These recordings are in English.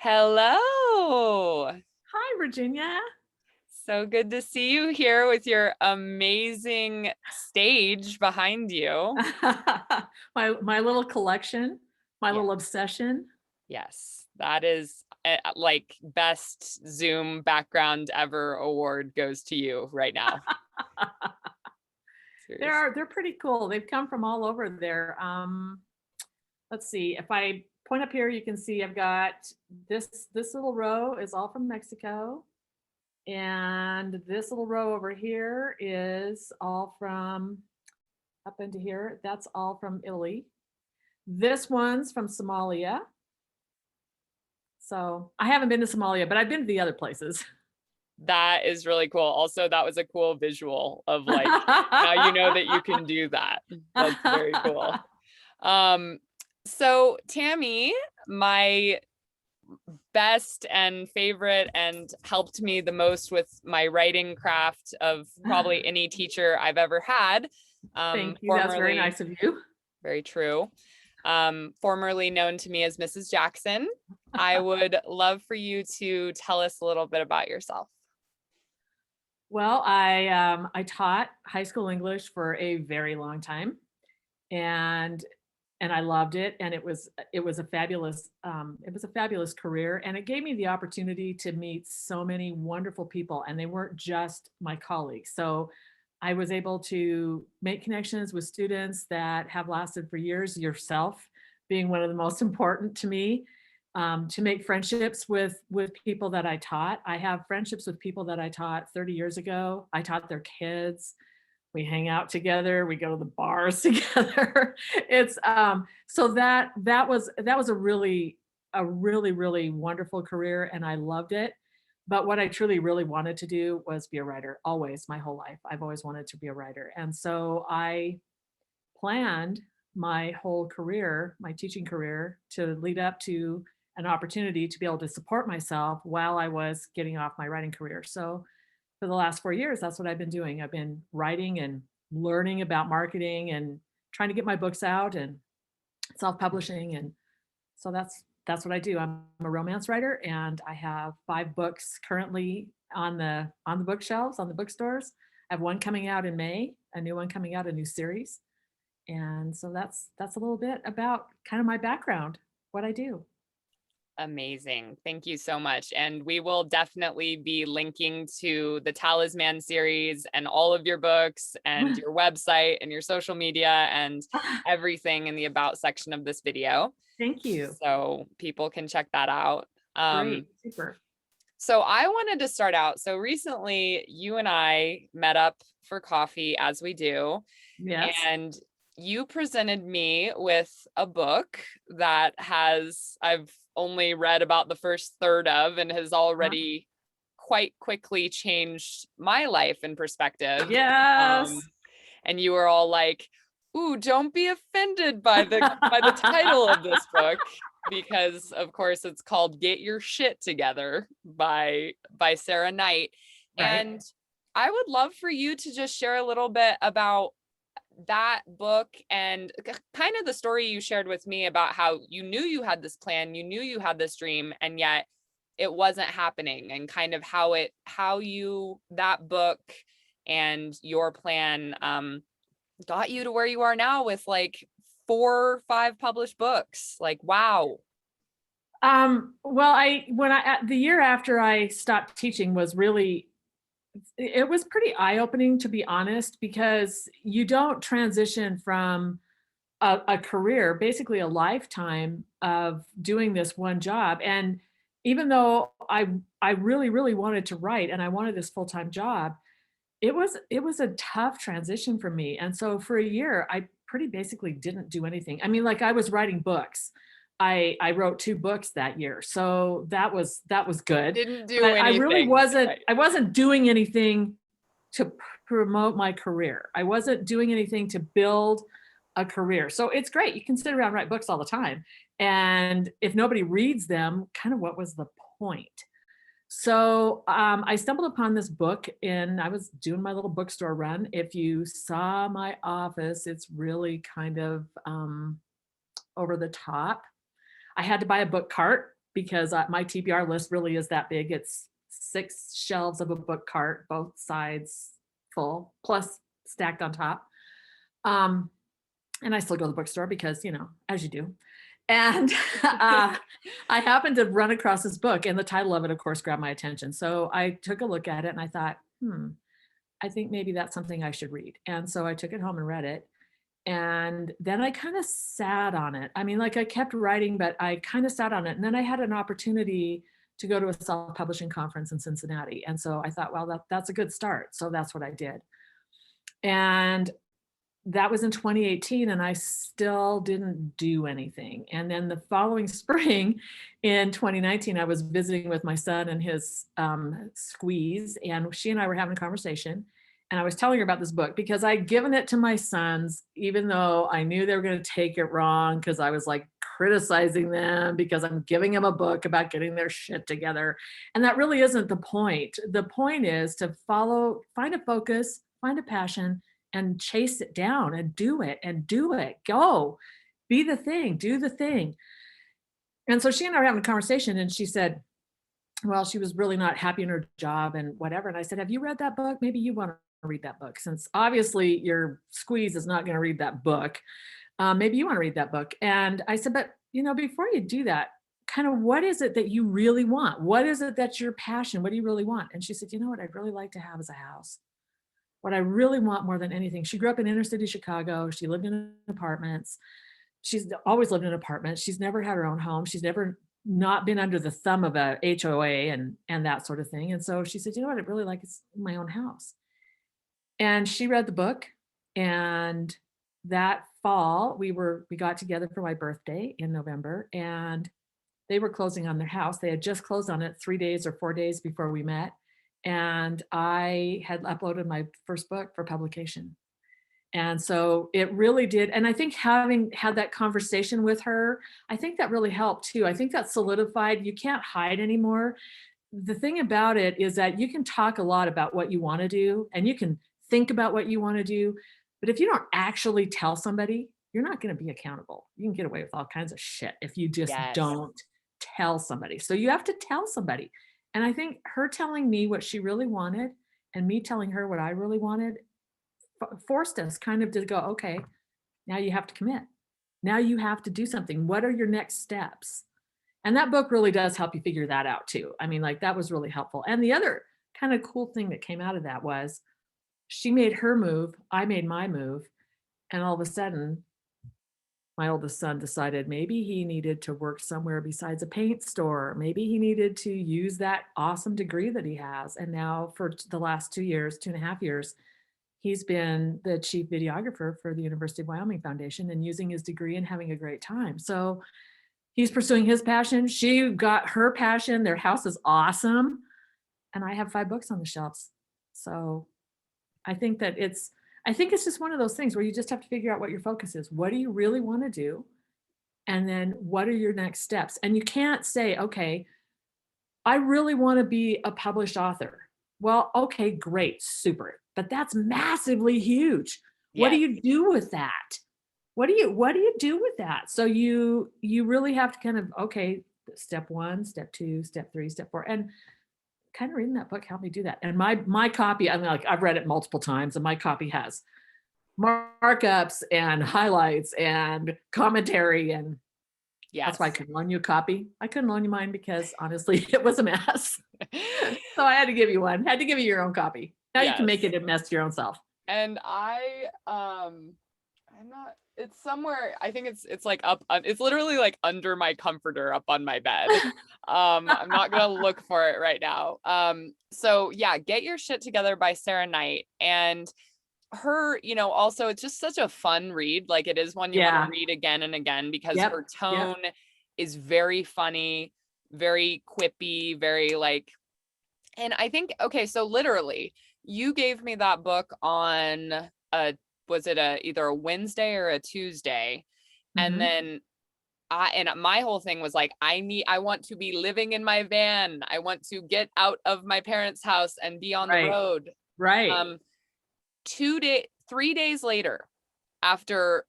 Hello. Hi, Virginia. So good to see you here with your amazing stage behind you. My little collection, my Yeah. little obsession. Yes, that is like best Zoom background ever award goes to you right now. Seriously. They're pretty cool. They've come from all over there. Let's see. If I point up here, you can see I've got this little row is all from Mexico, and this little row over here is all from up into here. That's all from Italy. This one's from Somalia. So I haven't been to Somalia, but I've been to the other places. That is really cool. Also, that was a cool visual of like now you know that you can do that. That's very cool. Um, so Tammy, my best and favorite and helped me the most with my writing craft of probably any teacher I've ever had. Thank you. That's very Formerly, nice of you. very true. Formerly known to me as Mrs. Jackson. I would love for you to tell us a little bit about yourself. Well, I taught high school English for a very long time, and I loved it, and it was a fabulous career, and it gave me the opportunity to meet so many wonderful people, and they weren't just my colleagues. So I was able to make connections with students that have lasted for years. Yourself being one of the most important to me, to make friendships with people that I taught. I have friendships with people that I taught 30 years ago. I taught their kids. We hang out together. We go to the bars together. It's so that was a really wonderful career, and I loved it. But what I truly really wanted to do was be a writer. Always, my whole life, I've always wanted to be a writer, and so I planned my whole career, my teaching career, to lead up to an opportunity to be able to support myself while I was getting off my writing career. So for the last 4 years, that's what I've been doing. I've been writing and learning about marketing and trying to get my books out and self-publishing. And so that's what I do. I'm a romance writer, and I have 5 books currently on the bookshelves, on the bookstores. I have one coming out in May, a new one coming out, a new series. And so that's a little bit about kind of my background, what I do. Amazing. Thank you so much. And we will definitely be linking to the Talisman series and all of your books and your website and your social media and everything in the about section of this video. Thank you. So people can check that out. Great. Super. So I wanted to start out. So recently you and I met up for coffee as we do, Yes. and you presented me with a book that I've only read about the first third of and has already quite quickly changed my life and perspective. Yes. And you were all like, "Ooh, don't be offended by the title of this book." Because of course it's called Get Your Shit Together by Sarah Knight. Right. And I would love for you to just share a little bit about that book and kind of the story you shared with me about how you knew you had this plan, you knew you had this dream, and yet it wasn't happening, and kind of how you that book and your plan got you to where you are now with like 4 or 5 published books. Like, wow. Well, the year after I stopped teaching was really, it was pretty eye-opening, to be honest, because you don't transition from a career, basically a lifetime of doing this one job. And even though I really, really wanted to write and I wanted this full-time job, it was a tough transition for me. And so for a year, I pretty basically didn't do anything. I mean, like, I was writing books. I wrote 2 books that year. So that was good. Didn't do But I really anything. wasn't Right. I wasn't doing anything to promote my career. I wasn't doing anything to build a career. So it's great. You can sit around and write books all the time. And if nobody reads them, kind of what was the point? So I stumbled upon this book, and I was doing my little bookstore run. If you saw my office, it's really kind of over the top. I had to buy a book cart because my TBR list really is that big. It's 6 shelves of a book cart, both sides full, plus stacked on top. Um, and I still go to the bookstore because, as you do. And I happened to run across this book, and the title of it, of course, grabbed my attention. So I took a look at it and I thought, I think maybe that's something I should read. And so I took it home and read it. And then I kind of sat on it. I mean, like I kept writing, but I kind of sat on it. And then I had an opportunity to go to a self-publishing conference in Cincinnati. And so I thought, well, that's a good start. So that's what I did. And that was in 2018, and I still didn't do anything. And then the following spring in 2019, I was visiting with my son and his squeeze, and she and I were having a conversation. And I was telling her about this book because I'd given it to my sons, even though I knew they were going to take it wrong, because I was like criticizing them because I'm giving them a book about getting their shit together. And that really isn't the point. The point is to find a focus, find a passion, and chase it down and do it. Go, be the thing, do the thing. And so she and I were having a conversation, and she said, well, she was really not happy in her job and whatever. And I said, have you read that book? Maybe you want to read that book, since obviously your squeeze is not going to read that book. Maybe you want to read that book. And I said, but before you do that, kind of what is it that you really want? What is it that's your passion? What do you really want? And she said, what I'd really like to have is a house. What I really want more than anything. She grew up in inner city Chicago. She lived in apartments. She's always lived in apartments. She's never had her own home. She's never not been under the thumb of a HOA and that sort of thing. And so she said, what I'd really like is my own house. And she read the book. And that fall, we got together for my birthday in November, and they were closing on their house. They had just closed on it 3 days or 4 days before we met. And I had uploaded my first book for publication. And so it really did. And I think having had that conversation with her, I think that really helped too. I think that solidified, you can't hide anymore. The thing about it is that you can talk a lot about what you want to do, and you can think about what you want to do. But if you don't actually tell somebody, you're not going to be accountable. You can get away with all kinds of shit if you just don't tell somebody. So you have to tell somebody. And I think her telling me what she really wanted and me telling her what I really wanted forced us kind of to go, okay, now you have to commit. Now you have to do something. What are your next steps? And that book really does help you figure that out too. I mean, like that was really helpful. And the other kind of cool thing that came out of that was she made her move, I made my move. And all of a sudden, my oldest son decided maybe he needed to work somewhere besides a paint store. Maybe he needed to use that awesome degree that he has. And now for the last 2.5 years, he's been the chief videographer for the University of Wyoming Foundation and using his degree and having a great time. So he's pursuing his passion. She got her passion. Their house is awesome. And I have 5 books on the shelves. So I think it's just one of those things where you just have to figure out what your focus is. What do you really want to do? And then what are your next steps? And you can't say, okay, I really want to be a published author. Well, okay, great, super. But that's massively huge. What do you do with that? What do you do with that? So you really have to kind of, okay, step 1, step 2, step 3, step 4. And kind of reading that book helped me do that. And my copy, I mean, like I've read it multiple times, and my copy has markups and highlights and commentary, and that's why I couldn't loan you a copy. I couldn't loan you mine because honestly, it was a mess. So I had to give you one. Had to give you your own copy. Now you can make it a mess your own self. And I'm not, it's somewhere, I think it's like up, it's literally like under my comforter up on my bed. I'm not gonna look for it right now. So yeah, Get Your Shit Together by Sarah Knight. And her, also it's just such a fun read. Like it is one you want to read again and again because her tone is very funny, very quippy, very like, and I think, okay, so literally you gave me that book on either a Wednesday or a Tuesday. And then my whole thing was like, I want to be living in my van. I want to get out of my parents' house and be on the road. Right. 3 days later, after,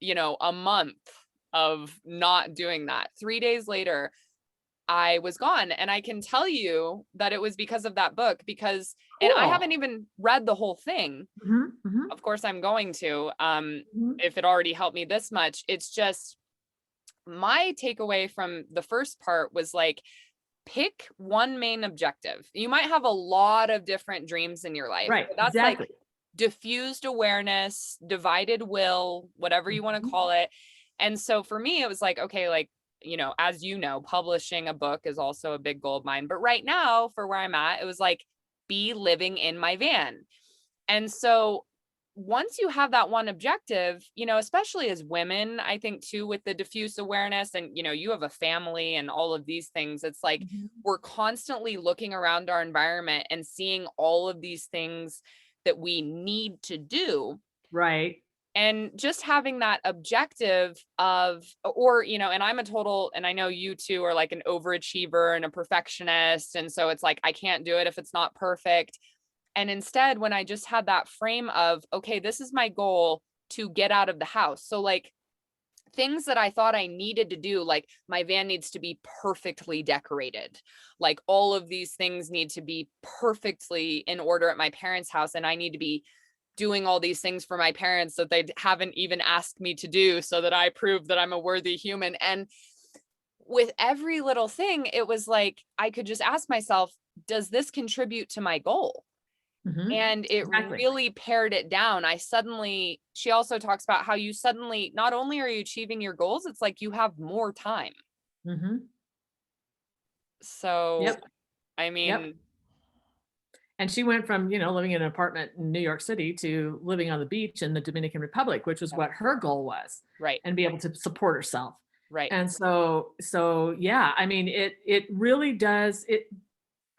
a month of not doing that, 3 days later, I was gone. And I can tell you that it was because of that book, because, and I Cool. haven't even read the whole thing. Mhm, mhm, Of course I'm going to, mhm. if it already helped me this much. It's just, my takeaway from the first part was like, pick one main objective. You might have a lot of different dreams in your life, Right, but that's like exactly. diffused awareness, divided will, whatever you want to Mhm. call it. And so for me, it was like, okay, like, as you know, publishing a book is also a big goal of mine. But right now, for where I'm at, it was like, be living in my van. And so once you have that one objective, especially as women, I think too, with the diffuse awareness and, you have a family and all of these things, it's like Mhm. we're constantly looking around our environment and seeing all of these things that we need to do. Right. And just having that objective of, or, and I'm a total, and I know you two are like an overachiever and a perfectionist. And so it's like, I can't do it if it's not perfect. And instead, when I just had that frame of, okay, this is my goal to get out of the house. So, like, things that I thought I needed to do, like my van needs to be perfectly decorated. Like, all of these things need to be perfectly in order at my parents' house. And I need to be doing all these things for my parents that they haven't even asked me to do, so that I prove that I'm a worthy human. And with every little thing, it was like, I could just ask myself, does this contribute to my goal? Mhm. And it Exactly. really pared it down. She also talks about how you suddenly, not only are you achieving your goals, it's like you have more time. Mhm. So, Yep, I yep. mean, And she went from, living in an apartment in New York City to living on the beach in the Dominican Republic, which was yep, what her goal was, right, and be able to support herself. right. And so yeah, I mean, it really does it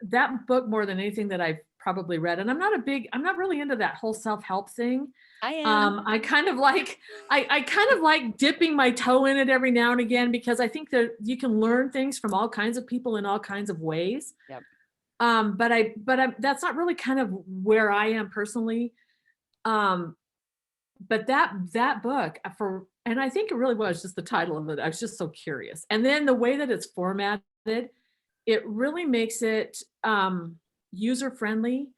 that book more than anything that I've probably read, and I'm not really into that whole self-help thing. I am. I kind of like I kind of like dipping my toe in it every now and again because I think that you can learn things from all kinds of people in all kinds of ways. Yep. But that's not really kind of where I am personally. Um, but that book and I think it really was just the title of it. I was just so curious. And then the way that it's formatted, it really makes it user friendly,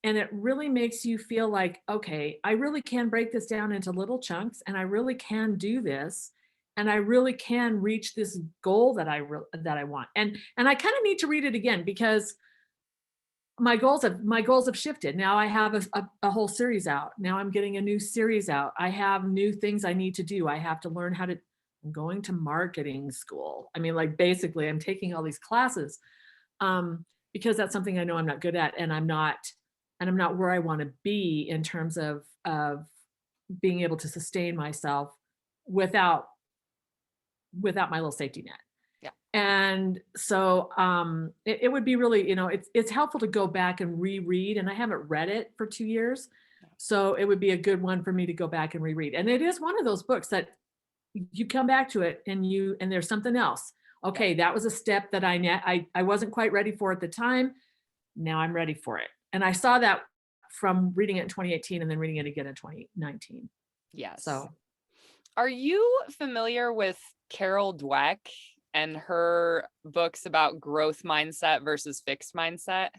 and it really makes you feel like, okay, I really can break this down into little chunks, and I really can do this, and I really can reach this goal that I want. And I kind of need to read it again because my goals have shifted. Now I have a whole series out. Now I'm getting a new series out. I have new things I need to do. I have to learn how to I'm going to marketing school. I mean, like, basically I'm taking all these classes because that's something I know I'm not good at, and I'm not where I want to be in terms of being able to sustain myself without without my little safety net. Yeah. And so it would be really, it's helpful to go back and reread. And I haven't read it for 2 years. So it would be a good one for me to go back and reread. And it is one of those books that you come back to it and there's something else. Yep. Okay, that was a step that I wasn't quite ready for at the time. Now I'm ready for it. And I saw that from reading it in 2018 and then reading it again in 2019. Yes. So Are you familiar with Carol Dweck and her books about growth mindset versus fixed mindset?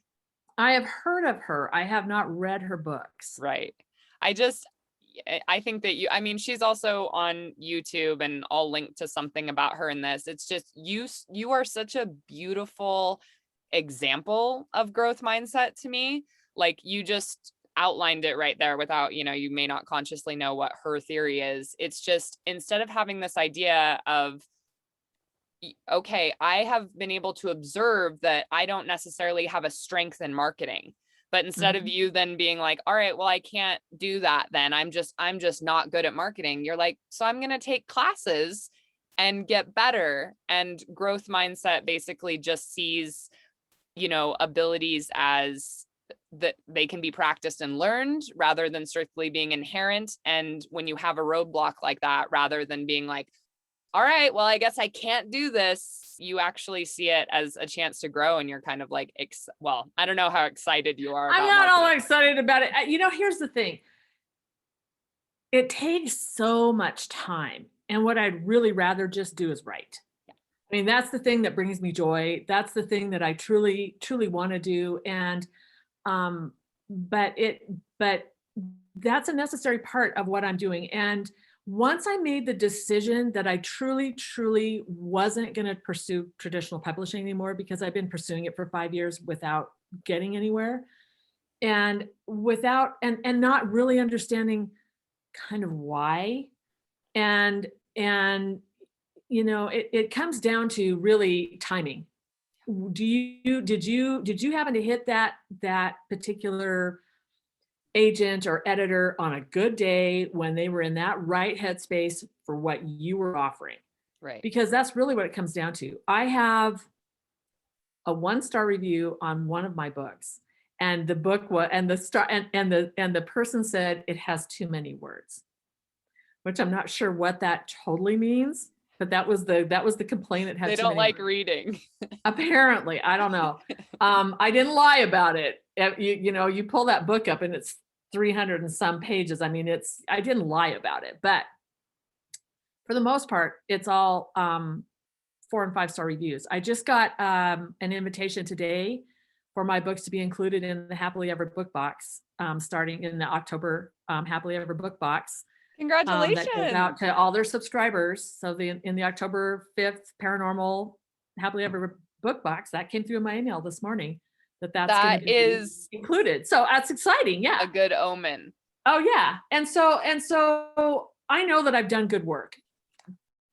I have heard of her. I have not read her books. Right. I just I think that I mean, she's also on YouTube, and I'll link to something about her in this. It's just, you are such a beautiful example of growth mindset to me. Like, you just outlined it right there without, you may not consciously know what her theory is. It's just, instead of having this idea of, okay, I have been able to observe that I don't necessarily have a strength in marketing. But instead of Mhm. you then being like, all right, well, I can't do that then. I'm just not good at marketing. You're like, so I'm going to take classes and get better. And growth mindset basically just sees, abilities as that they can be practiced and learned rather than strictly being inherent. And when you have a roadblock like that, rather than being like, all right, well, I guess I can't do this, you actually see it as a chance to grow. And you're kind of like, well, I don't know how excited you are I'm about not all marketing. excited about it. Here's the thing. It takes so much time. And what I'd really rather just do is write. I mean, that's the thing that brings me joy. That's the thing that I truly, truly want to do. And um, but that's a necessary part of what I'm doing. And once I made the decision that I truly, truly wasn't going to pursue traditional publishing anymore, because I've been pursuing it for 5 years without getting anywhere, and without and not really understanding kind of why. And it comes down to really timing. Did you happen to hit that particular agent or editor on a good day when they were in that right headspace for what you were offering? Right. Because that's really what it comes down to. I have a 1-star review on one of my books, and the book was and the star and the person said it has too many words, which I'm not sure what that totally means, but that was the complaint. It had They too don't many like words. reading. Apparently, I don't know. I didn't lie about it. You pull that book up and it's 300 and some pages. I mean, I didn't lie about it, but for the most part, it's all 4 and 5-star reviews. I just got an invitation today for my books to be included in the Happily Ever book box, starting in the October Happily Ever book box. That goes out Congratulations. to all their subscribers. So in the October 5th paranormal Happily Ever book box, that came through in my email this morning, that's going to That be is included. So that's exciting. Yeah. a good omen. Oh yeah. And so I know that I've done good work,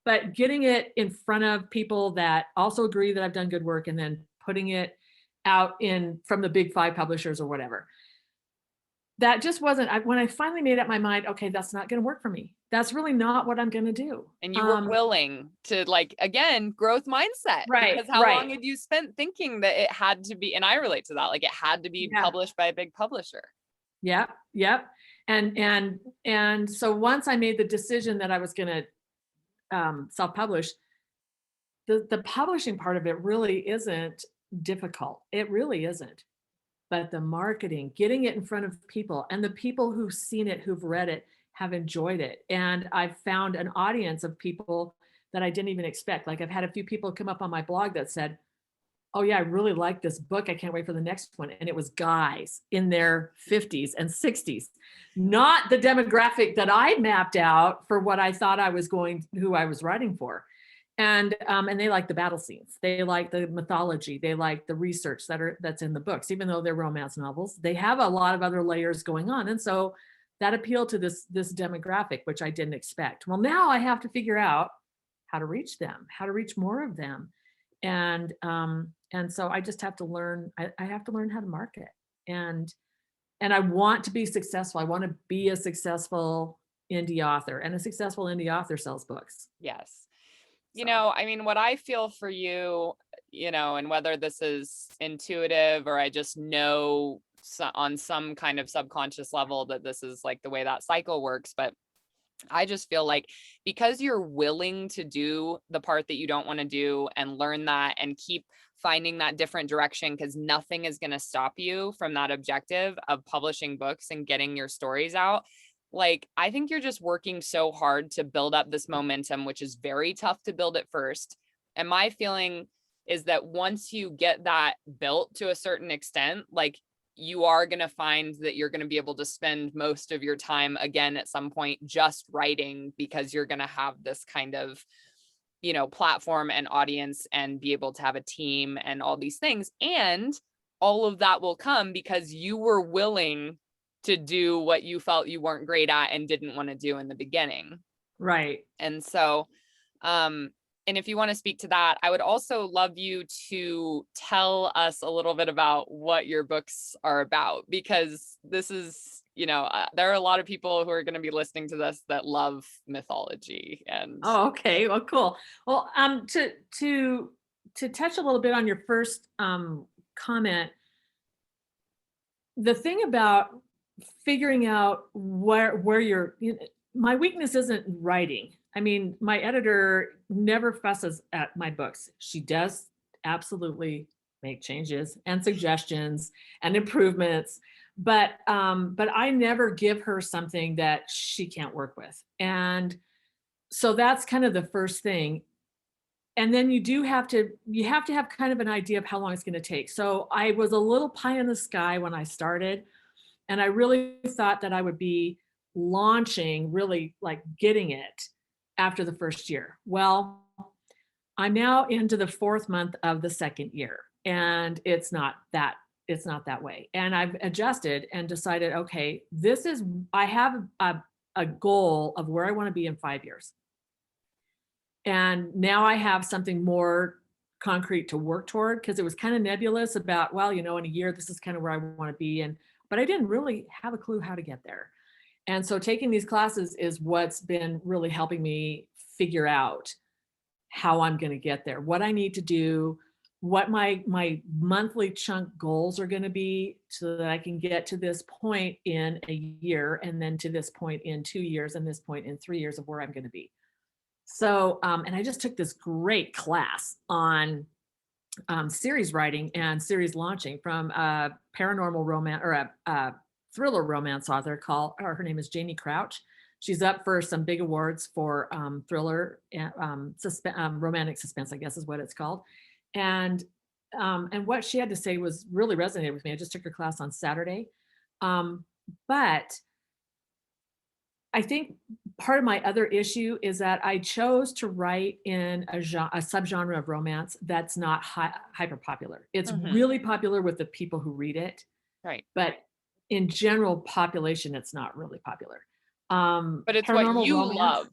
but getting it in front of people that also agree that I've done good work, and then putting it out in from the big 5 publishers or whatever, that just wasn't, when I finally made up my mind, okay, that's not going to work for me. That's really not what I'm going to do. And you were willing to, like, again, growth mindset, Right, because how long right. had you spent thinking that it had to be, and I relate to that, like it had to be Yeah. published by a big publisher. Yep. Yep. And so once I made the decision that I was going to self-publish, the publishing part of it really isn't difficult. It really isn't. But the marketing, getting it in front of people, and the people who've seen it, who've read it, have enjoyed it. And I've found an audience of people that I didn't even expect. Like, I've had a few people come up on my blog that said, "Oh yeah, I really like this book. I can't wait for the next one." And it was guys in their 50s and 60s, not the demographic that I mapped out for what I thought who I was writing for. And they like the battle scenes. They like the mythology. They like the research that's in the books. Even though they're romance novels, they have a lot of other layers going on. And so that appealed to this demographic, which I didn't expect. Well, now I have to figure out how to reach them, how to reach more of them. And so I just have to learn. I have to learn how to market. And I want to be successful. I want to be a successful indie author, and a successful indie author sells books. Yes. So. I mean, what I feel for you, and whether this is intuitive or I just know on some kind of subconscious level that this is like the way that cycle works, but I just feel like because you're willing to do the part that you don't want to do and learn that and keep finding that different direction, because nothing is going to stop you from that objective of publishing books and getting your stories out. Like, I think you're just working so hard to build up this momentum, which is very tough to build at first. And my feeling is that once you get that built to a certain extent, like, you are going to find that you're going to be able to spend most of your time again at some point just writing, because you're going to have this kind of, platform and audience and be able to have a team and all these things. And all of that will come because you were willing to do what you felt you weren't great at and didn't want to do in the beginning. Right. And so, and if you want to speak to that, I would also love you to tell us a little bit about what your books are about, because this is, there are a lot of people who are going to be listening to this that love mythology. And Oh, okay. Well, cool. Well, to touch a little bit on your first comment, the thing about figuring out where my weakness isn't writing. I mean, my editor never fusses at my books. She does absolutely make changes and suggestions and improvements, but I never give her something that she can't work with. And so that's kind of the first thing. and then you have to have kind of an idea of how long it's going to take. So I was a little pie in the sky when I started, and I really thought that I would be launching, really like getting it after the first year. Well, I'm now into the fourth month of the second year, and it's not that way. And I've adjusted and decided, okay, I have a goal of where I want to be in 5 years. And now I have something more concrete to work toward, because it was kind of nebulous about, well, in a year, this is kind of where I want to be. But I didn't really have a clue how to get there. And so taking these classes is what's been really helping me figure out how I'm going to get there, what I need to do, what my monthly chunk goals are going to be, so that I can get to this point in a year, and then to this point in 2 years, and this point in 3 years of where I'm going to be. So, and I just took this great class on series writing and series launching from a paranormal romance, or a thriller romance author her name is Jamie Crouch. She's up for some big awards for thriller and romantic suspense, I guess is what it's called. And what she had to say was really resonated with me. I just took her class on Saturday. But I think part of my other issue is that I chose to write in a subgenre of romance that's not hyper popular. It's really popular with the people who read it, Right. but in general population, it's not really popular. But it's what Paranormal you romance. love.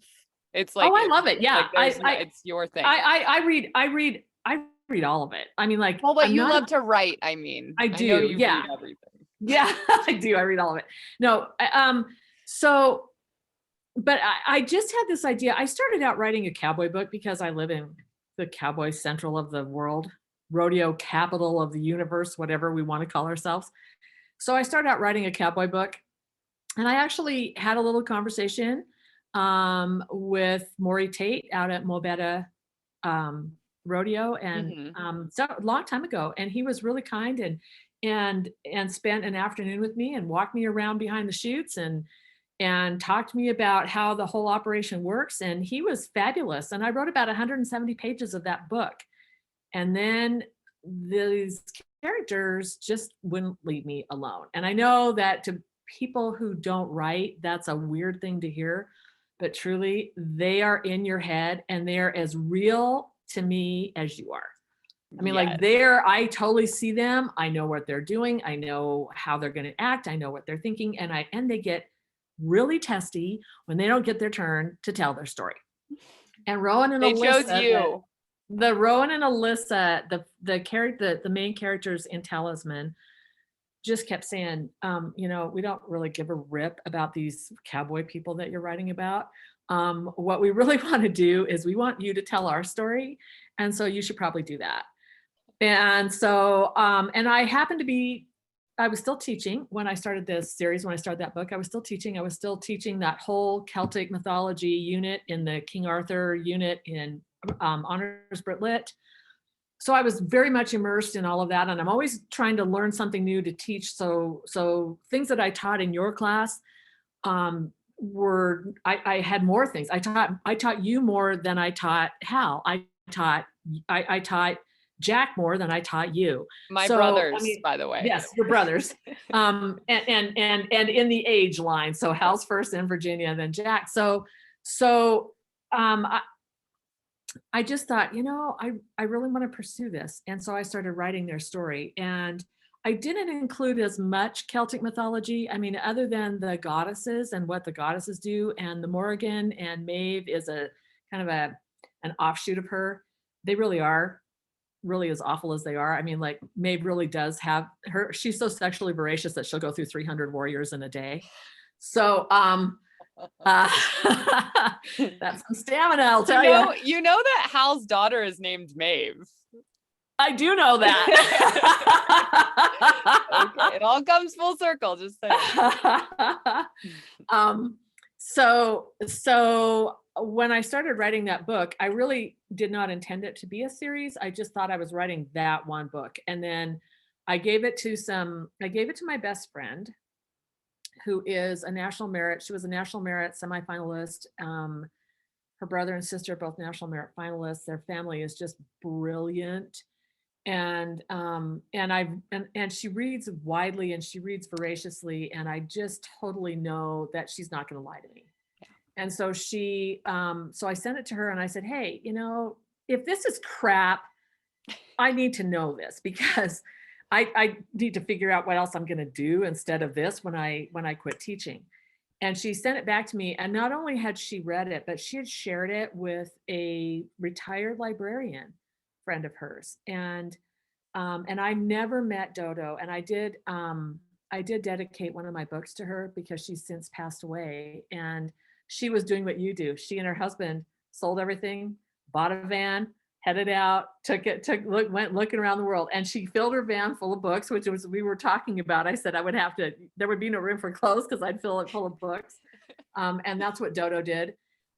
It's like, Oh, I love it. Yeah, it's your thing. I read all of it. I mean, like, well, but you love to write. I mean, I know do. you Yeah. read everything. Yeah, I do. I read all of it. No, so, but I just had this idea. I started out writing a cowboy book because I live in the cowboy central of the world, rodeo capital of the universe, whatever we want to call ourselves. So I started out writing a cowboy book, and I actually had a little conversation with Maury Tate out at Mobetta Rodeo, and so a long time ago. And he was really kind, and spent an afternoon with me and walked me around behind the chutes, and talked to me about how the whole operation works. And he was fabulous. And I wrote about 170 pages of that book. And then these characters just wouldn't leave me alone. And I know that to people who don't write, that's a weird thing to hear, but truly they are in your head, and they're as real to me as you are. I mean, like, I totally see them. I know what they're doing. I know how they're going to act. I know what they're thinking. And they get really testy when they don't get their turn to tell their story. And Rowan and Alyssa, chose you. The Rowan and Alyssa, the main characters in Talisman, just kept saying, we don't really give a rip about these cowboy people that you're writing about. What we really want to do is we want you to tell our story. And so you should probably do that. And so, and I was still teaching when I started this series. When I started that book, I was still teaching that whole Celtic mythology unit in the King Arthur unit in Honors Brit Lit. So I was very much immersed in all of that. And I'm always trying to learn something new to teach. So things that I taught in your class I had more things. I taught you more than I taught Hal. I taught Jack more than I taught you. My brothers, by the way. Yes, your brothers. And in the age line. So Hal's first, then Virginia, and then Jack. So I just thought, I really want to pursue this. And so I started writing their story. And I didn't include as much Celtic mythology. I mean, other than the goddesses and what the goddesses do, and the Morrigan and Maeve is a kind of an offshoot of her. They really are really as awful as they are. I mean, like, Maeve really does have she's so sexually voracious that she'll go through 300 warriors in a day. So that's some stamina, I'll tell you. You know that Hal's daughter is named Maeve. I do know that. Okay, it all comes full circle, just saying. So when I started writing that book, I really did not intend it to be a series. I just thought I was writing that one book. And then I gave it to my best friend, who is she was a National Merit semifinalist. her brother and sister, both National Merit finalists. Their family is just brilliant. And she reads widely and she reads voraciously. And I just totally know that she's not going to lie to me. And so so I sent it to her and I said, hey, if this is crap, I need to know this because I need to figure out what else I'm going to do instead of this when I quit teaching. And she sent it back to me. And not only had she read it, but she had shared it with a retired librarian friend of hers. And I never met Dodo. And I did dedicate one of my books to her because she's since passed away. And she was doing what you do. She and her husband sold everything, bought a van, headed out, went looking around the world. And she filled her van full of books, which was, we were talking about. I said, there would be no room for clothes because I'd fill it full of books. And that's what Dodo did.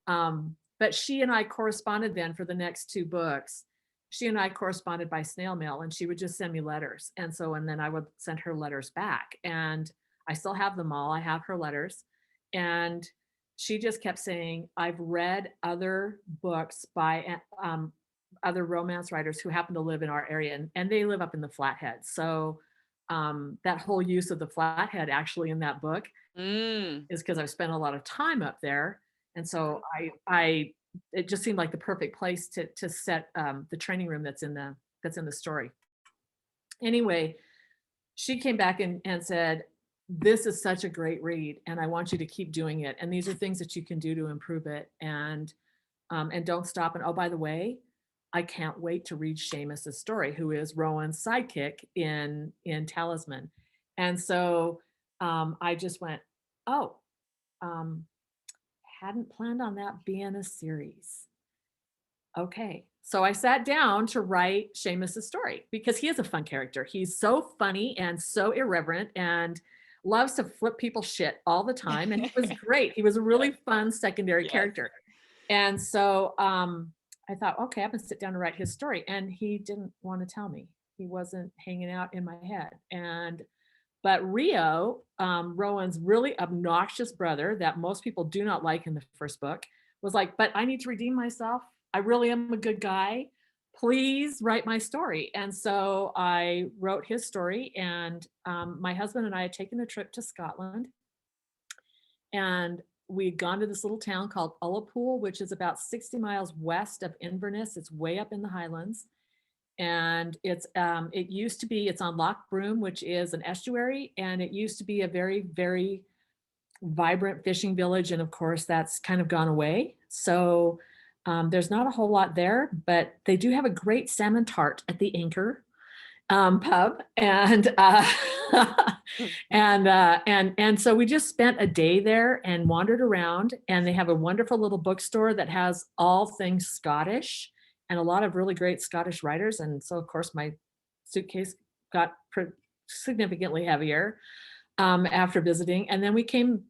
But she and I corresponded then for the next 2 books. She and I corresponded by snail mail, and she would just send me letters. And then I would send her letters back. And I still have them all. I have her letters. And she just kept saying, I've read other books by other romance writers who happen to live in our area, and they live up in the Flathead. So that whole use of the Flathead actually in that book is because I've spent a lot of time up there. And so it just seemed like the perfect place to set the training room that's in the story. Anyway, she came back and said, this is such a great read and I want you to keep doing it. And these are things that you can do to improve it. And don't stop. And oh, by the way, I can't wait to read Seamus's story, who is Rowan's sidekick in Talisman. And so I just went, oh, hadn't planned on that being a series. Okay. So I sat down to write Seamus's story because he is a fun character. He's so funny and so irreverent and loves to flip people's shit all the time. And he was great. He was a really fun secondary character. And so I thought, okay, I'm going to sit down and write his story. And he didn't want to tell me. He wasn't hanging out in my head. But Rio, Rowan's really obnoxious brother that most people do not like in the first book, was like, but I need to redeem myself. I really am a good guy. Please write my story. And so I wrote his story, and my husband and I had taken a trip to Scotland, and we'd gone to this little town called Ullapool, which is about 60 miles west of Inverness. It's way up in the Highlands. And it's on Loch Broom, which is an estuary, and it used to be a very, very vibrant fishing village. And of course, that's kind of gone away. So there's not a whole lot there, but they do have a great salmon tart at the Anchor pub. And and so we just spent a day there and wandered around, and they have a wonderful little bookstore that has all things Scottish and a lot of really great Scottish writers. And so of course my suitcase got significantly heavier after visiting. And then we came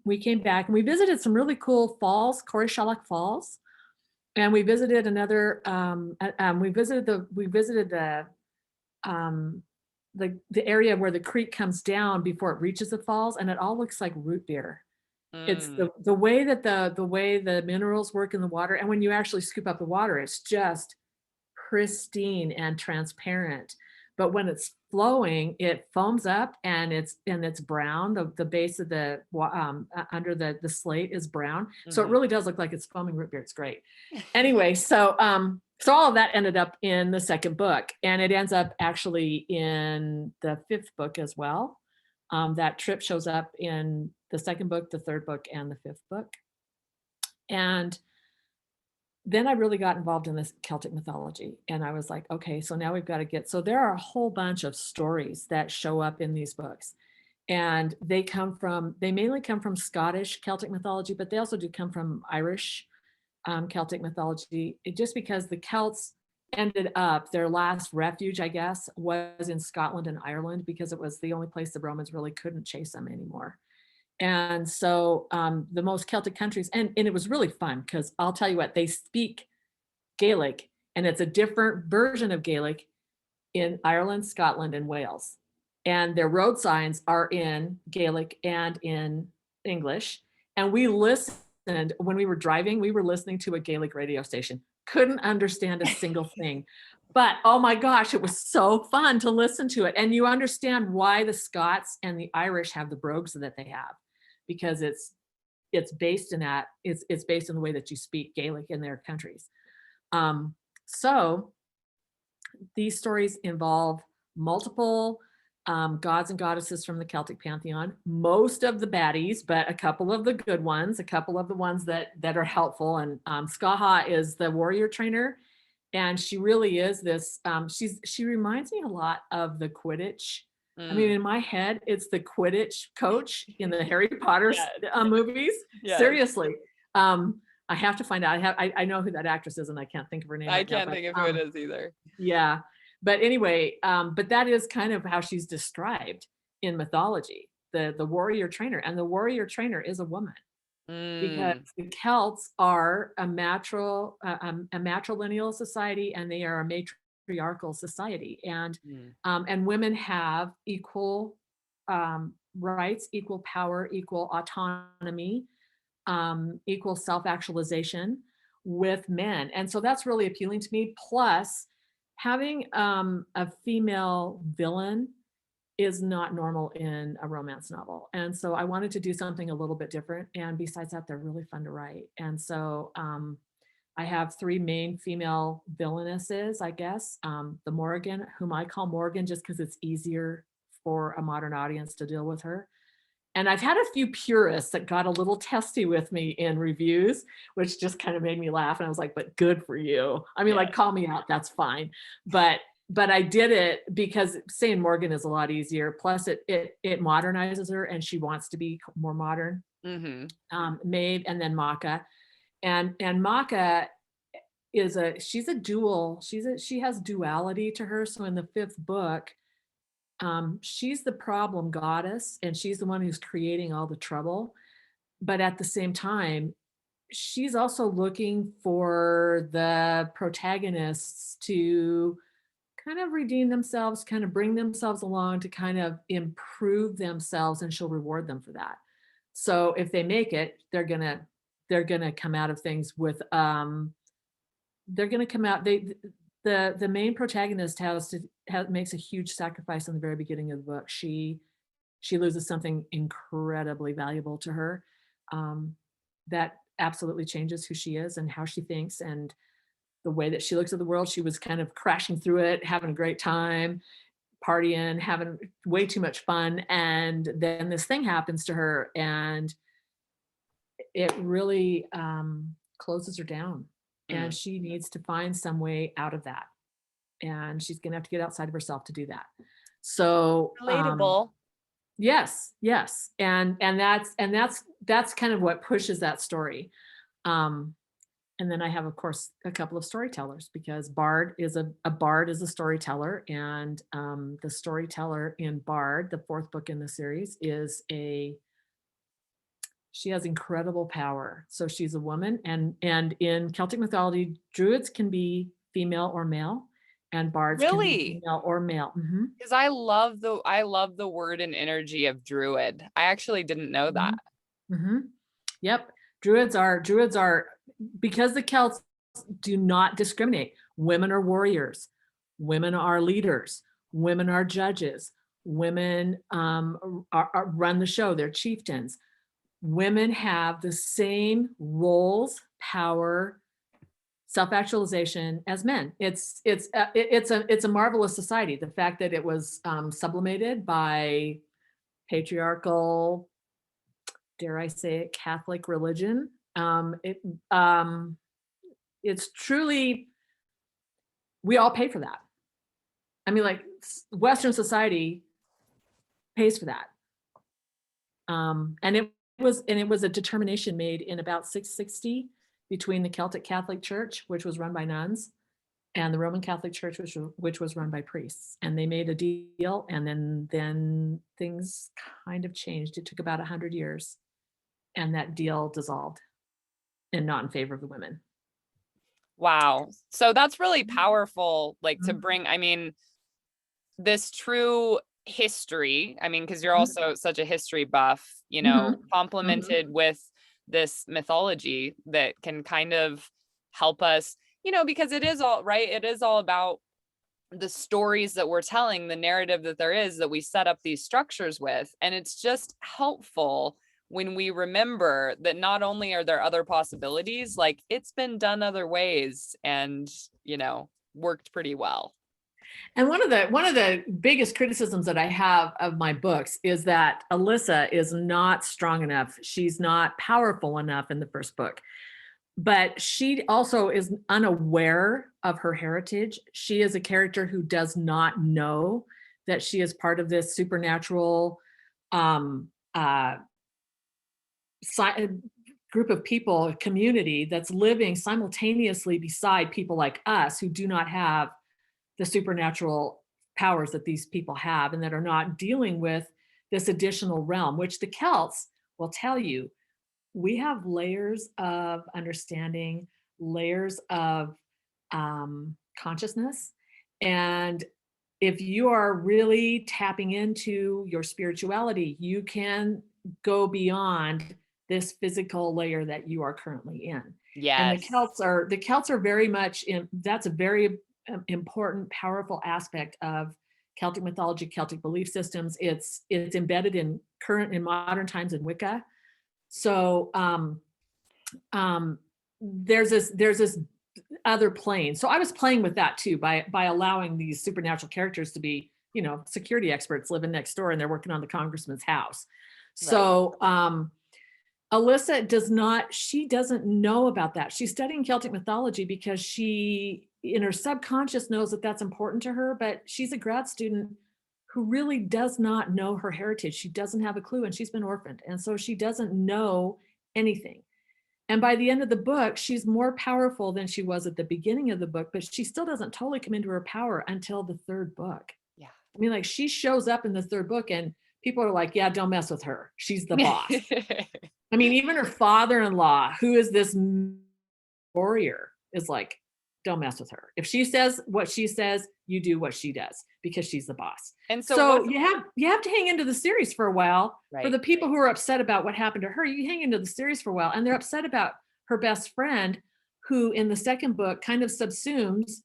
back and we visited some really cool falls, Corryshalloch Falls. And we visited we visited the area where the creek comes down before it reaches the falls, and it all looks like root beer. It's the way that the way the minerals work in the water, and when you actually scoop up the water, it's just pristine and transparent. But when it's flowing, it foams up and it's brown. The base of the under the slate is brown, so it really does look like it's foaming root beer. It's great. Anyway, so all of that ended up in the second book, and it ends up actually in the 5th book as well. That trip shows up in the 2nd book, the 3rd book, and the 5th book. And then I really got involved in this Celtic mythology, and I was like, okay, so now we've got to so there are a whole bunch of stories that show up in these books, and they mainly come from Scottish Celtic mythology, but they also do come from Irish Celtic mythology, just because the Celts ended up, their last refuge, I guess, was in Scotland and Ireland, because it was the only place the Romans really couldn't chase them anymore. And so the most Celtic countries, and it was really fun because I'll tell you what, they speak Gaelic, and it's a different version of Gaelic in Ireland, Scotland, and Wales. And their road signs are in Gaelic and in English. And we listen listened when we were driving, we were listening to a Gaelic radio station. Couldn't understand a single thing. But oh my gosh, it was so fun to listen to it. And you understand why the Scots and the Irish have the brogues that they have, because it's based in that, it's based in the way that you speak Gaelic in their countries. So these stories involve multiple gods and goddesses from the Celtic pantheon, most of the baddies, but a couple of the good ones, a couple of the ones that are helpful. And Skaha is the warrior trainer, and she really is this. She reminds me a lot of the Quidditch. I mean, in my head, it's the Quidditch coach in the Harry Potter movies. Yes. Seriously. I have to find out. I know who that actress is, and I can't think of her name. I can't think of who it is either. Yeah. But anyway, but that is kind of how she's described in mythology, the warrior trainer. And the warrior trainer is a woman, because the Celts are a matrilineal society, and they are a matriarchal society. And women have equal rights, equal power, equal autonomy, equal self-actualization with men. And so that's really appealing to me. Plus, having a female villain is not normal in a romance novel. And so I wanted to do something a little bit different. And besides that, they're really fun to write. And so I have 3 main female villainesses, I guess. The Morrigan, whom I call Morgan just because it's easier for a modern audience to deal with her. And I've had a few purists that got a little testy with me in reviews, which just kind of made me laugh. And I was like, but good for you. I mean, like, call me out, that's fine. But I did it because saying Morgan is a lot easier. Plus it modernizes her, and she wants to be more modern. Maeve, and then Maka. And Maka she's a dual, she has duality to her. So in the 5th book, she's the problem goddess, and she's the one who's creating all the trouble. But at the same time, she's also looking for the protagonists to kind of redeem themselves, kind of bring themselves along to kind of improve themselves, and she'll reward them for that. So if they make it, they're gonna come out of things with they're gonna come out. The main protagonist makes a huge sacrifice in the very beginning of the book. She loses something incredibly valuable to her, that absolutely changes who she is and how she thinks and the way that she looks at the world. She was kind of crashing through it, having a great time, partying, having way too much fun. And then this thing happens to her, and it really closes her down. And she needs to find some way out of that. And she's going to have to get outside of herself to do that. So relatable. Yes. And that's kind of what pushes that story. And then I have, of course, a couple of storytellers, because Bard is a storyteller. And the storyteller in Bard, the 4th book in the series, she has incredible power. So she's a woman, and in Celtic mythology, druids can be female or male, and bards can be female or male. Because I love the word and energy of druid. I actually didn't know that. Yep. Druids are, because the Celts do not discriminate. Women are warriors, women are leaders, women are judges, women run the show, they're chieftains. Women have the same roles, power, self-actualization as men. It's a marvelous society. The fact that it was sublimated by patriarchal, dare I say it, Catholic religion. It's truly, we all pay for that. I mean, like, Western society pays for that. And it was a determination made in about 660 between the Celtic Catholic Church, which was run by nuns, and the Roman Catholic Church, which was run by priests. And they made a deal, and then things kind of changed. It took about 100 years, and that deal dissolved, and not in favor of the women. Wow. So that's really powerful, like, to bring, I mean, this true history, I mean, because you're also such a history buff, complemented with this mythology that can kind of help us, because it is all right. It is all about the stories that we're telling, the narrative that there is that we set up these structures with. And it's just helpful when we remember that not only are there other possibilities, like it's been done other ways and, worked pretty well. And one of the biggest criticisms that I have of my books is that Alyssa is not strong enough. She's not powerful enough in the first book. But she also is unaware of her heritage. She is a character who does not know that she is part of this supernatural um, uh, group of people, community that's living simultaneously beside people like us who do not have the supernatural powers that these people have and that are not dealing with this additional realm, which the Celts will tell you we have layers of understanding, layers of consciousness. And if you are really tapping into your spirituality, you can go beyond this physical layer that you are currently in. And Yes. the Celts are very much in, that's a very important, powerful aspect of Celtic mythology, Celtic belief systems. It's embedded in modern times in Wicca. So there's this other plane. So I was playing with that too by allowing these supernatural characters to be, security experts living next door and they're working on the congressman's house. So Alyssa doesn't know about that. She's studying Celtic mythology because she, in her subconscious, knows that that's important to her, but she's a grad student who really does not know her heritage. She doesn't have a clue, and she's been orphaned. And so she doesn't know anything. And by the end of the book, she's more powerful than she was at the beginning of the book, but she still doesn't totally come into her power until the third book. Yeah. I mean, like, she shows up in the third book and people are like, yeah, don't mess with her. She's the boss. I mean, even her father-in-law, who is this warrior, is like, don't mess with her. If she says what she says, you do what she does because she's the boss. And so you have to hang into the series for a while. Right. For the people who are upset about what happened to her, you hang into the series for a while, and they're upset about her best friend, who in the second book kind of subsumes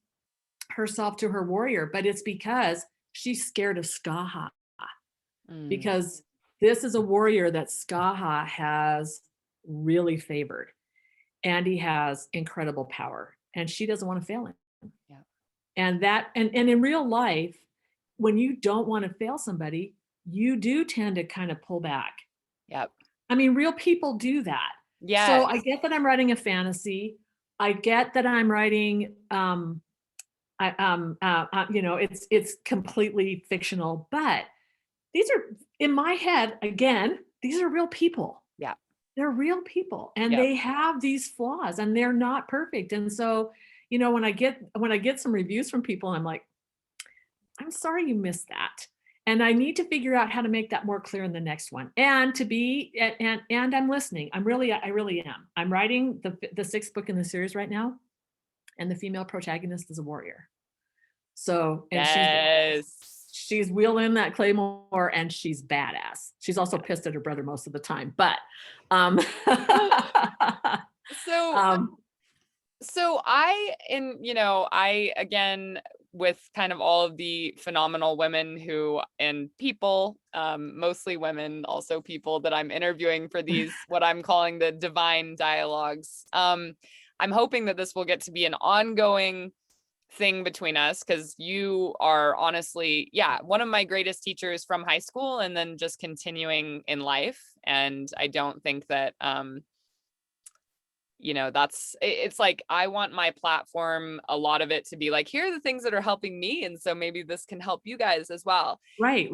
herself to her warrior, but it's because she's scared of Skaha. Because this is a warrior that Skaha has really favored, and he has incredible power, and she doesn't want to fail him. Yeah. And in real life, when you don't want to fail somebody, you do tend to kind of pull back. Yep. I mean, real people do that. Yeah. So I get that I'm writing a fantasy. I get that I'm writing, it's completely fictional, but these are, in my head, again, these are real people. Yeah. They're real people, and they have these flaws, and they're not perfect. And so, when I get some reviews from people, I'm like, I'm sorry you missed that. And I need to figure out how to make that more clear in the next one. And I'm listening. I really am. I'm writing the sixth book in the series right now, and the female protagonist is a warrior. So, and she's wielding that claymore, and she's badass. She's also pissed at her brother most of the time, but so I again, with kind of all of the phenomenal women and people, mostly women, also people that I'm interviewing for these, what I'm calling the divine dialogues. I'm hoping that this will get to be an ongoing thing between us, because you are honestly, one of my greatest teachers from high school, and then just continuing in life. And I don't think that, it's like, I want my platform, a lot of it, to be like, here are the things that are helping me, and so maybe this can help you guys as well. Right.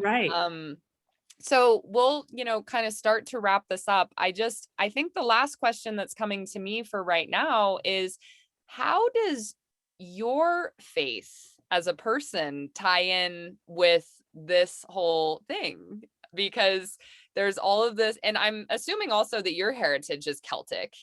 So we'll, kind of start to wrap this up. I think the last question that's coming to me for right now is, how does your faith as a person tie in with this whole thing? Because there's all of this, and I'm assuming also that your heritage is Celtic,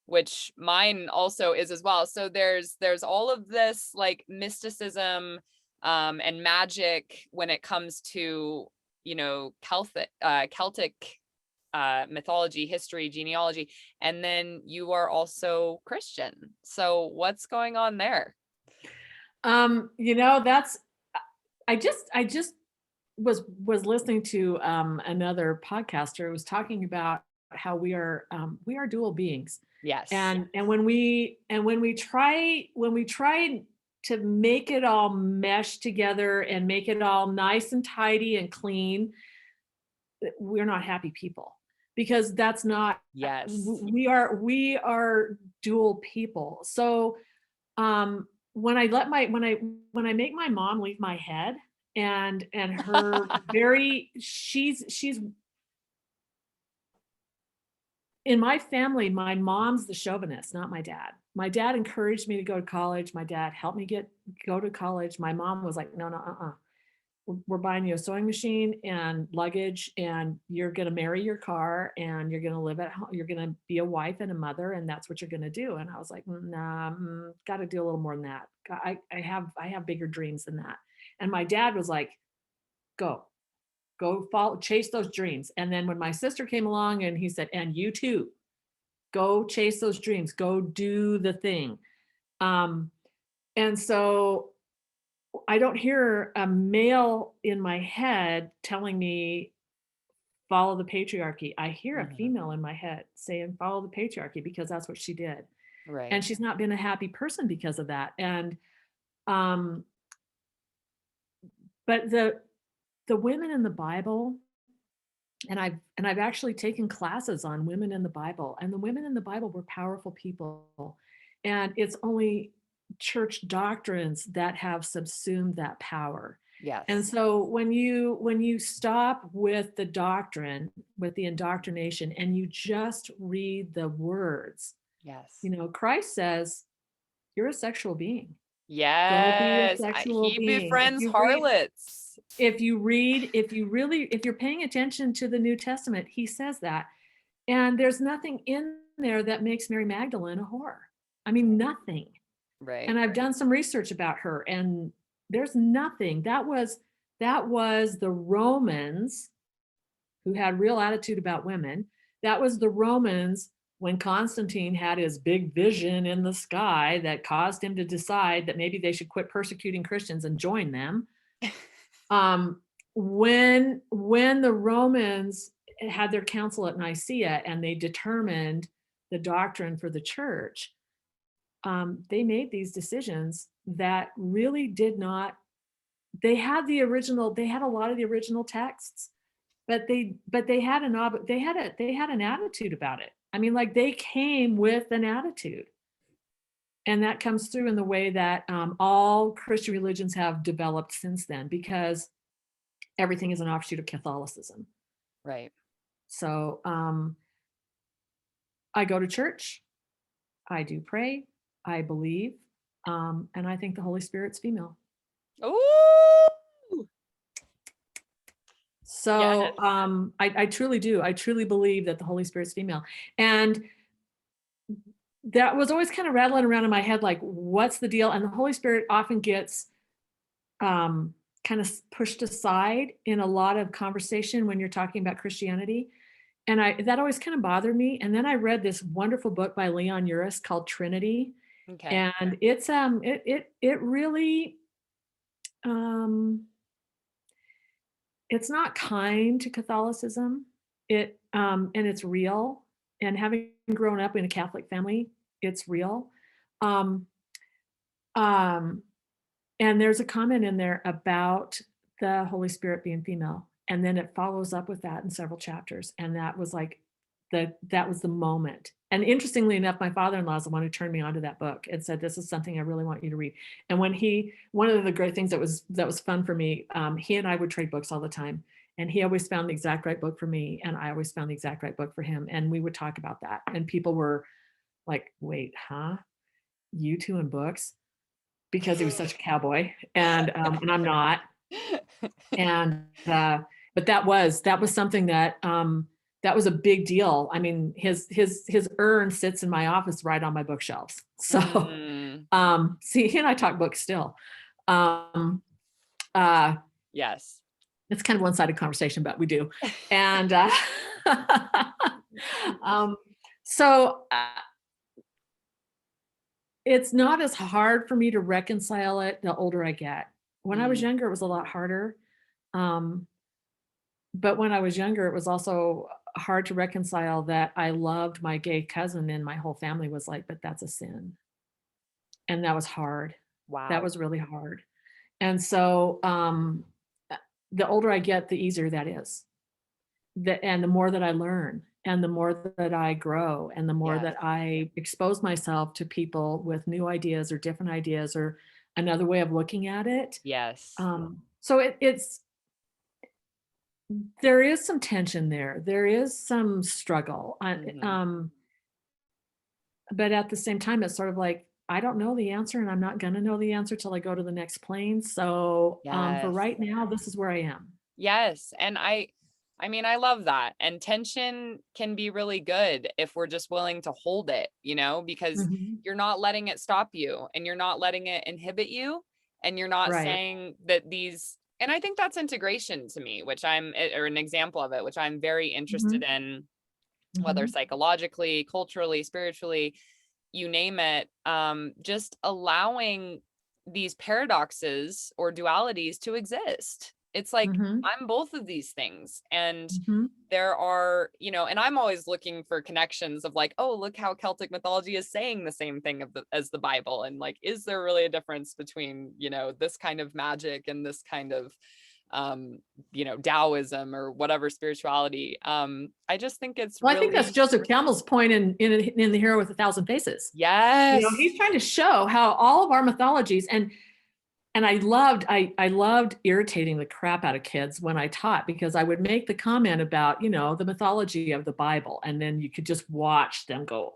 which mine also is as well. So there's all of this like mysticism and magic when it comes to, Celtic mythology, history, genealogy, and then you are also Christian. So what's going on there? That's I just was listening to another podcaster who was talking about how we are dual beings. Yes. And when we try to make it all mesh together and make it all nice and tidy and clean, we're not happy people, because that's not Yes. we are dual people. So when I let my when I make my mom leave my head, and her very she's in my family, my mom's the chauvinist, not my dad. My dad encouraged me to go to college. My dad helped me go to college. My mom was like, no, no, we're buying you a sewing machine and luggage, and you're going to marry your car, and you're going to live at home. You're going to be a wife and a mother, and that's what you're going to do. And I was like, nah, got to do a little more than that. I have bigger dreams than that. And my dad was like, go follow, chase those dreams. And then when my sister came along, and he said, and you too, go chase those dreams, go do the thing. Um, and so I don't hear a male in my head telling me follow the patriarchy. I hear a Mhm. female in my head saying follow the patriarchy, because that's what she did. Right. And she's not been a happy person because of that. And um but the women in the Bible, and I've actually taken classes on women in the Bible, and the women in the Bible were powerful people. And it's only church doctrines that have subsumed that power. And Yes. so when you stop with the doctrine, with the indoctrination, and you just read the words, Yes. Christ says, you're a sexual being. Go be a Yes. sexual He being. befriends harlots. If you're paying attention to the New Testament, he says that. And there's nothing in there that makes Mary Magdalene a whore. I mean, nothing. Right. And I've done some research about her, and there's nothing. That was the Romans, who had real attitude about women. That was the Romans when Constantine had his big vision in the sky that caused him to decide that maybe they should quit persecuting Christians and join them. Um, when the Romans had their council at Nicaea and they determined the doctrine for the church, they made these decisions that really did not. They had a lot of the original texts, but they had an attitude about it. I mean, like, they came with an attitude, and that comes through in the way that all Christian religions have developed since then, because everything is an offshoot of Catholicism. Right. So I go to church, I do pray, I believe, and I think the Holy Spirit's female. Ooh. So Yes. I truly do. I truly believe that the Holy Spirit's female. And that was always kind of rattling around in my head, like, what's the deal? And the Holy Spirit often gets kind of pushed aside in a lot of conversation when you're talking about Christianity. And that always kind of bothered me. And then I read this wonderful book by Leon Uris called Trinity. Okay. And it really it's not kind to Catholicism. And it's real. And having grown up in a Catholic family, it's real. Um, um, and there's a comment in there about the Holy Spirit being female, and then it follows up with that in several chapters. And that was like that was the moment. And interestingly enough, my father-in-law is the one who turned me onto that book and said, "This is something I really want you to read." And one of the great things that was fun for me, he and I would trade books all the time, and he always found the exact right book for me, and I always found the exact right book for him, and we would talk about that. And people were like, "Wait, huh? You two in books?" Because he was such a cowboy, and I'm not. And but that was something that was a big deal. I mean, his urn sits in my office right on my bookshelves. So Mm, see, he and I talk books still. Um, uh, yes. It's kind of one-sided conversation, but we do. And um, so it's not as hard for me to reconcile it the older I get. When I was Mm, younger, it was a lot harder. Um, but when I was younger, it was also hard to reconcile that I loved my gay cousin and my whole family was like, but that's a sin. And that was hard. That wow. was really hard. And so the older I get, the easier that is. And the more that I learn and the more that I grow and the more Yes. that I expose myself to people with new ideas or different ideas or another way of looking at it. Yes. So it's there is some tension there. There is some struggle. Hmm. But at the same time, it's sort of like, I don't know the answer and I'm not going to know the answer till I go to the next plane. So for Yes. right now, this is where I am. Yes. And I mean, I love that. And tension can be really good if we're just willing to hold it, because Mhm. you're not letting it stop you and you're not letting it inhibit you. And you're not Right. saying that and I think that's integration to me, or an example of it, which I'm very interested Mhm. in, whether Mhm. psychologically, culturally, spiritually, you name it. Just allowing these paradoxes or dualities to exist. It's like Mhm. I'm both of these things. And Mhm. there are, and I'm always looking for connections of like, oh, look how Celtic mythology is saying the same thing as the Bible. And like, is there really a difference between, this kind of magic and this kind of Taoism or whatever spirituality? I just think it's Well, I think that's really, Joseph Campbell's point in The Hero with a Thousand Faces. yes. He's trying to show how all of our mythologies and I loved irritating the crap out of kids when I taught because I would make the comment about, the mythology of the Bible and then you could just watch them go,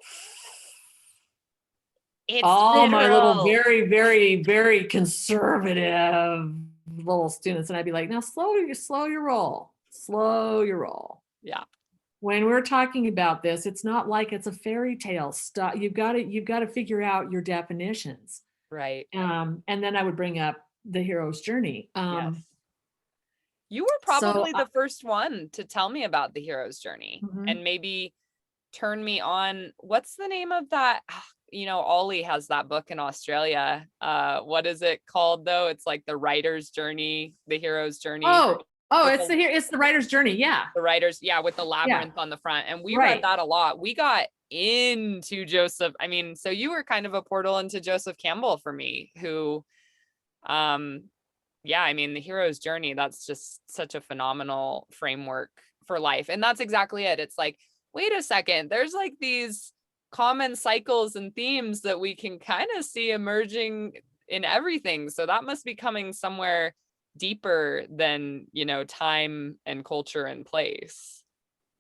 It's all my little literal. very, very, very conservative little students and I'd be like, now slow your roll. Slow your roll. Yeah. When we're talking about this, it's not like it's a fairy tale. Stop. You've got to figure out your definitions. Right. And then I would bring up the hero's journey. Yes. You were So, probably the first one to tell me about the hero's journey mhm. and maybe turn me on. What's the name of that? Ollie has that book in Australia. What is it called though? It's like the writer's journey, the hero's journey Oh, with it's the writer's journey. Yeah, the writers, yeah, with the yeah, labyrinth on the front. And we read right. that a lot. We got into Joseph. I mean, so you were kind of a portal into Joseph Campbell for me, who um yeah, I mean, the hero's journey, that's just such a phenomenal framework for life. And that's exactly it. It's like, wait a second, there's like these common cycles and themes that we can kind of see emerging in everything. So that must be coming somewhere deeper than, time and culture and place.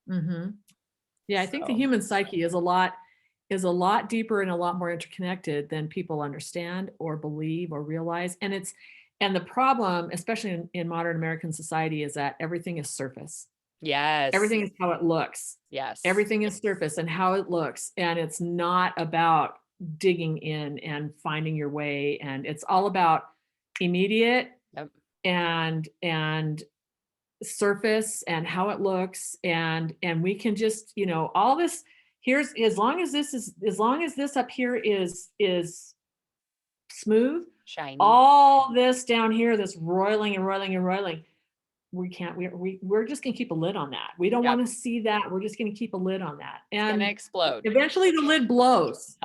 Hmm. Yeah, I think the So, human psyche is a lot deeper and a lot more interconnected than people understand or believe or realize. And the problem, especially in modern American society, is that everything is surface. yes, Everything is how it looks. yes, Everything is surface and how it looks. And it's not about digging in and finding your way. And it's all about immediate yep, and surface and how it looks. And we can just, all this here's as long as this up here is smooth, shiny. all this down here, this roiling and roiling and roiling, we can't we're just going to keep a lid on that. We don't Yep, want to see that. We're just going to keep a lid on that, it's gonna and explode. eventually the lid blows.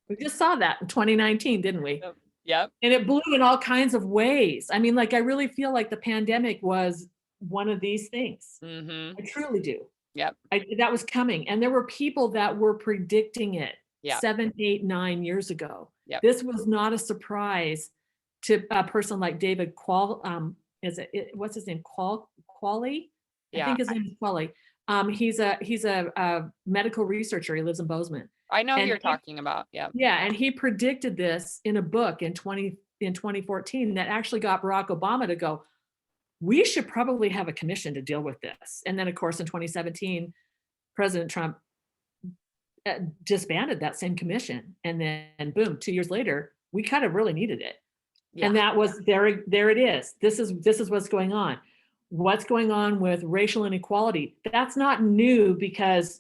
We just saw that in 2019, didn't we? Yep, yep. And it blew in all kinds of ways. I mean, like, I really feel like the pandemic was one of these things. Mm-hmm. I truly do. Yep, That was coming, and there were people that were predicting it yep, 7, 8, 9 years ago. yep. This was not a surprise to a person like David what's his name? Qualley? I Yeah, think his name is Qualley. He's a medical researcher. He lives in Bozeman. I know who And you're talking about. Yep. yeah, and he predicted this in a book in 2014 that actually got Barack Obama to go, we should probably have a commission to deal with this. And then, of course, in 2017, President Trump disbanded that same commission. And then, boom, 2 years later, we kind of really needed it. Yeah. And that was there. There it is. This is what's going on. What's going on with racial inequality? That's not new because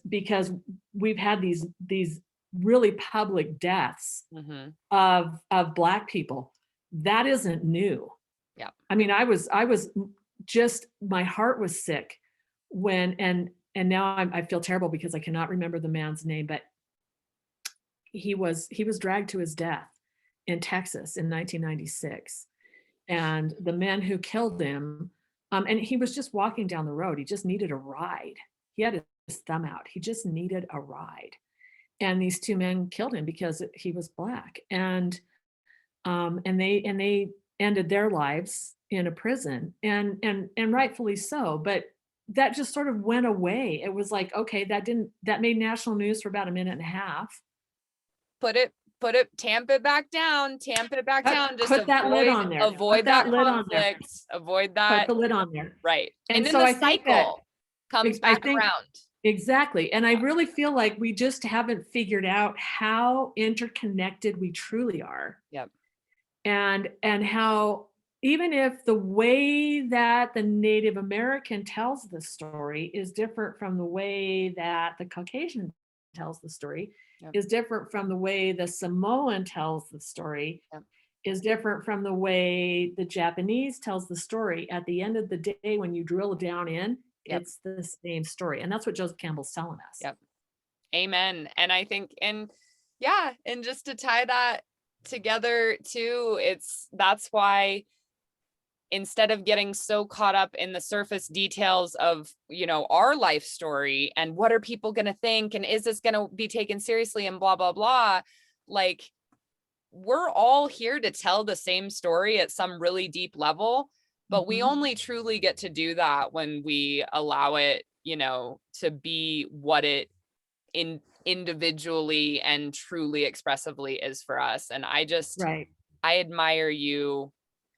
we've had these really public deaths Mhm. of Black people. That isn't new. Yeah. I mean, I was just, my heart was sick when, and now I feel terrible because I cannot remember the man's name, but he was dragged to his death in Texas in 1996. And the men who killed him, and he was just walking down the road. He just needed a ride. He had his thumb out. He just needed a ride. And these two men killed him because he was Black. And they ended their lives in a prison, and rightfully so. But that just sort of went away. It was like, okay, that made national news for about a minute and a half. Put it, tamp it back down, just Put that lid on there. avoid Put that that lid on there. conflict, avoid Put that. the lid on there. Right. And And then so the I think that cycle comes I back think around. exactly. And I really feel like we just haven't figured out how interconnected we truly are. Yep. And how, even if the way that the Native American tells the story is different from the way that the Caucasian tells the story, Yep. is different from the way the Samoan tells the story, Yep. is different from the way the Japanese tells the story. At the end of the day, when you drill down in, Yep. it's the same story. And that's what Joseph Campbell's telling us. Yep. Amen. And I think, and yeah, and just to tie that together too, that's why, instead of getting so caught up in the surface details of, our life story and what are people going to think, and is this going to be taken seriously, and blah, blah, blah, like, we're all here to tell the same story at some really deep level, but we only truly get to do that when we allow it, to be what it individually and truly expressively is for us. And I admire you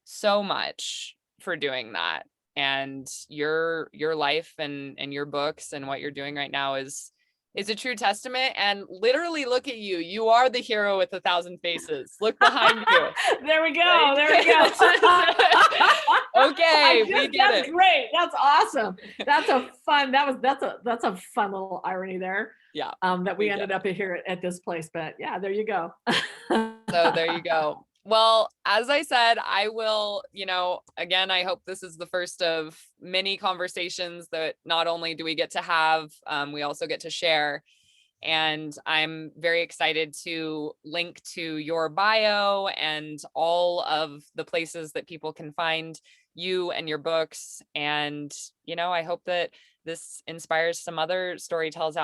so much for doing that. And your life and your books and what you're doing right now is a true testament. And literally, look at you. You are the hero with 1,000 faces. Look behind you. There we go. Right? There we go. Okay, we get that's it. Great. That's awesome. That's a fun little irony there. Yeah. That we ended up here at this place. But yeah, there you go. So there you go. Well, as I said, I will, again, I hope this is the first of many conversations that not only do we get to have, we also get to share. And I'm very excited to link to your bio and all of the places that people can find you and your books. And, I hope that this inspires some other storytellers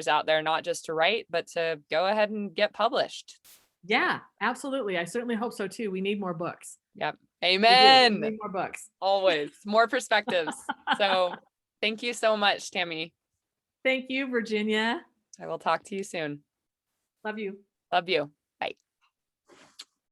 out there, not just to write, but to go ahead and get published. Yeah, absolutely. I certainly hope so too. We need more books. Yep. Amen. We need more books. Always more perspectives. So thank you so much, Tammy. Thank you, Virginia. I will talk to you soon. Love you. Love you.